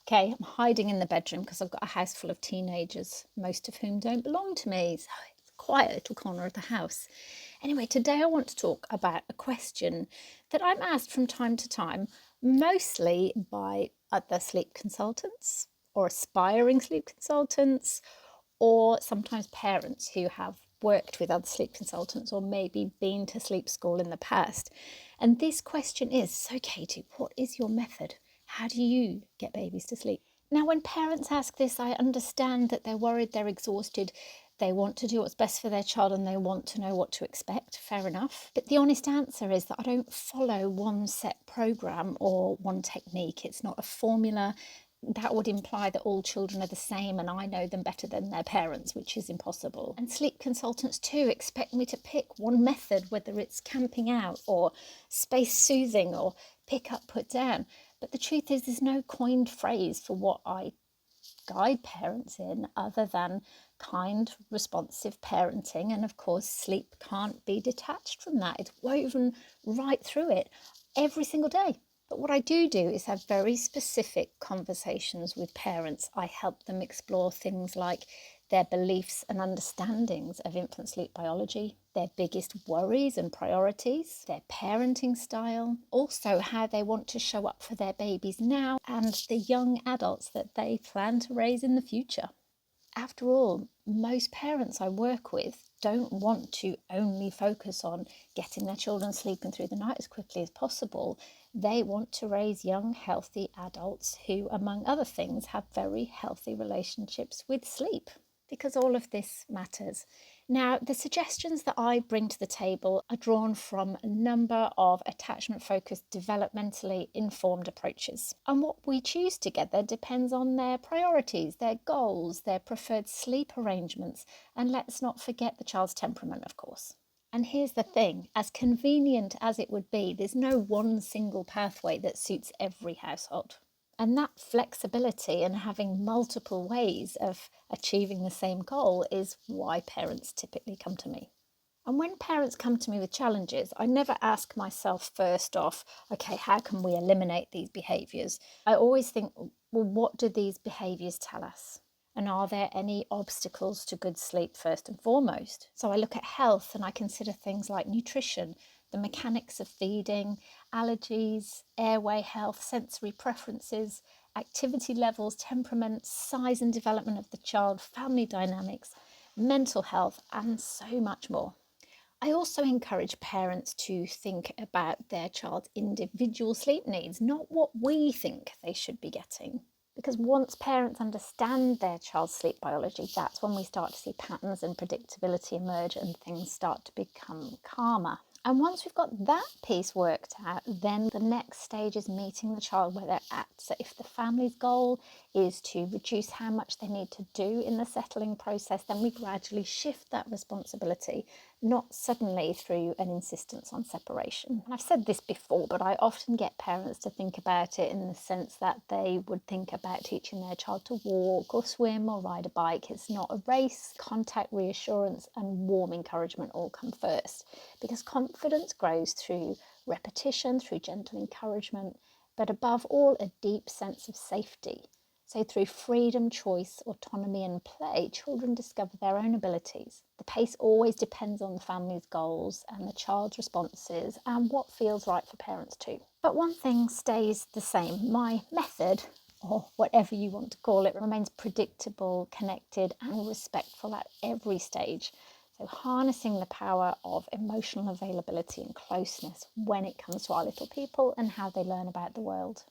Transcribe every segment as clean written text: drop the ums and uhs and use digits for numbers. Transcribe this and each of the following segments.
Okay, I'm hiding in the bedroom because I've got a house full of teenagers, most of whom don't belong to me. So it's a quiet little corner of the house. Anyway, today I want to talk about a question that I'm asked from time to time, mostly by other sleep consultants or aspiring sleep consultants, or sometimes parents who have worked with other sleep consultants or maybe been to sleep school in the past. And this question is, so Katie, what is your method? How do you get babies to sleep? Now, when parents ask this, I understand that they're worried, they're exhausted, they want to do what's best for their child and they want to know what to expect. Fair enough. But the honest answer is that I don't follow one set program or one technique. It's not a formula. That would imply that all children are the same and I know them better than their parents, which is impossible. And sleep consultants too expect me to pick one method, whether it's camping out or space soothing or pick up, put down. But the truth is, there's no coined phrase for what I guide parents in other than kind, responsive parenting. And of course, sleep can't be detached from that. It's woven right through it every single day. But what I do is have very specific conversations with parents. I help them explore things like their beliefs and understandings of infant sleep biology, their biggest worries and priorities, their parenting style, also how they want to show up for their babies now and the young adults that they plan to raise in the future. After all, most parents I work with don't want to only focus on getting their children sleeping through the night as quickly as possible. They want to raise young, healthy adults who, among other things, have very healthy relationships with sleep, because all of this matters. Now, the suggestions that I bring to the table are drawn from a number of attachment-focused, developmentally informed approaches. And what we choose together depends on their priorities, their goals, their preferred sleep arrangements, and let's not forget the child's temperament, of course. And here's the thing, as convenient as it would be, there's no one single pathway that suits every household. And that flexibility and having multiple ways of achieving the same goal is why parents typically come to me. And when parents come to me with challenges, I never ask myself first off, okay, how can we eliminate these behaviours? I always think, well, what do these behaviours tell us? And are there any obstacles to good sleep first and foremost? So I look at health and I consider things like nutrition, the mechanics of feeding, allergies, airway health, sensory preferences, activity levels, temperament, size and development of the child, family dynamics, mental health, and so much more. I also encourage parents to think about their child's individual sleep needs, not what we think they should be getting. Because once parents understand their child's sleep biology, that's when we start to see patterns and predictability emerge and things start to become calmer. And once we've got that piece worked out, then the next stage is meeting the child where they're at. So if the family's goal is to reduce how much they need to do in the settling process, then we gradually shift that responsibility, not suddenly through an insistence on separation. And I've said this before, but I often get parents to think about it in the sense that they would think about teaching their child to walk or swim or ride a bike. It's not a race. Contact, reassurance and warm encouragement all come first, because confidence grows through repetition, through gentle encouragement, but above all, a deep sense of safety. So through freedom, choice, autonomy and play, children discover their own abilities. The pace always depends on the family's goals and the child's responses and what feels right for parents too. But one thing stays the same. My method, or whatever you want to call it, remains predictable, connected and respectful at every stage. So harnessing the power of emotional availability and closeness when it comes to our little people and how they learn about the world.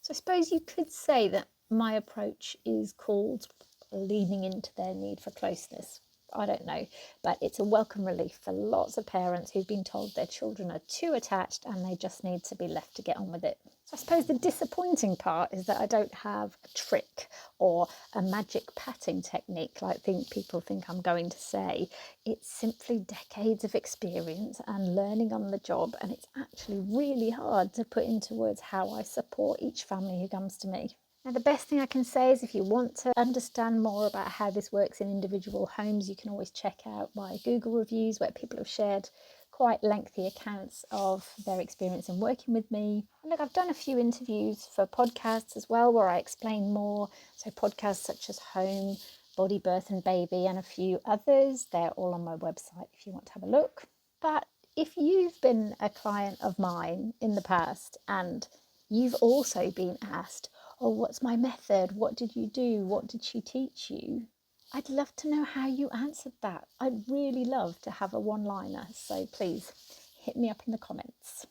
So I suppose you could say that my approach is called leaning into their need for closeness. I don't know, but it's a welcome relief for lots of parents who've been told their children are too attached and they just need to be left to get on with it. So I suppose the disappointing part is that I don't have a trick or a magic patting technique like people think I'm going to say. It's simply decades of experience and learning on the job, and it's actually really hard to put into words how I support each family who comes to me. Now, the best thing I can say is if you want to understand more about how this works in individual homes, you can always check out my Google reviews where people have shared quite lengthy accounts of their experience in working with me. And look, I've done a few interviews for podcasts as well where I explain more. So podcasts such as Home, Body, Birth and Baby, and a few others. They're all on my website if you want to have a look. But if you've been a client of mine in the past and you've also been asked, oh, what's my method? What did you do? What did she teach you? I'd love to know how you answered that. I'd really love to have a one-liner. So please hit me up in the comments.